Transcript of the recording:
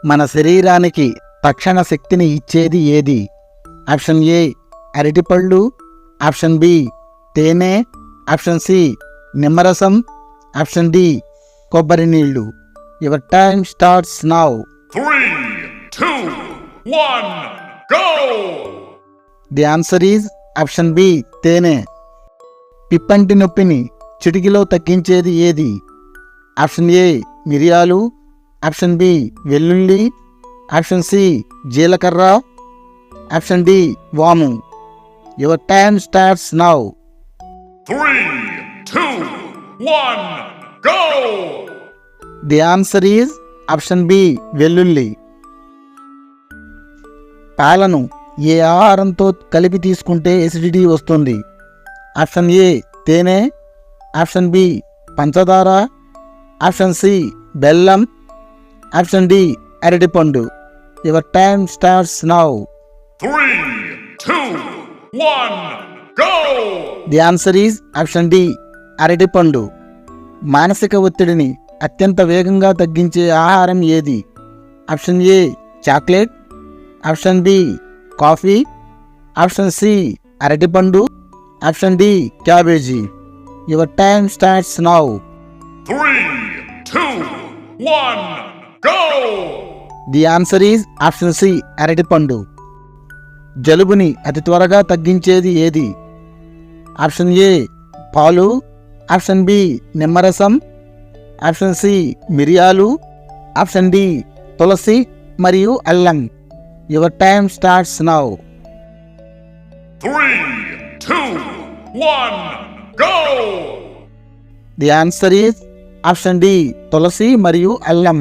మన శరీరానికి తక్షణ శక్తిని ఇచ్చేది ఏది? ఆప్షన్ ఏ అరటిపళ్ళు, ఆప్షన్ బి తేనె, ఆప్షన్ సి నిమ్మరసం, ఆప్షన్ డి కొబ్బరి నీళ్ళు. Your time starts now. 3, 2, 1, go! The answer is option B తేనె. పిప్పంటి నొప్పిని చిటికిలో తగ్గించేది ఏది? ఆప్షన్ ఏ మిరియాలు, ఆప్షన్ బి వెల్లుల్లి, ఆప్షన్ సి జీలకర్ర, ఆప్షన్ డి వాము. Your time starts now. 3, 2, 1, go! The answer is option B వెల్లుల్లి. పాలను ఏ ఆహారంతో కలిపి తీసుకుంటే ఎసిడిటీ వస్తుంది? ఆప్షన్ ఏ తేనె, ఆప్షన్ బి పంచదార, ఆప్షన్ సి బెల్లం, ఆప్షన్ డి అరటిపండు. Your time starts now. 3, 2, 1, go! The answer is option D అరటిపండు. మానసిక ఒత్తిడిని అత్యంత వేగంగా తగ్గించే ఆహారం ఏది? Option A chocolate, option B coffee, option C అరటిపండు, option D cabbage. Your time starts now. 3, 2, 1, go! The answer is option C అరటిపండు. జలుబుని అతి త్వరగా తగ్గించేది ఏది? ఆప్షన్ ఏ పాలు, ఆప్షన్ బి నిమ్మరసం, ఆప్షన్ సి మిరియాలు, ఆప్షన్ డి తులసి మరియు అల్లం. Your time starts now. 3, 2, 1, go! The answer is option D తులసి మరియు అల్లం.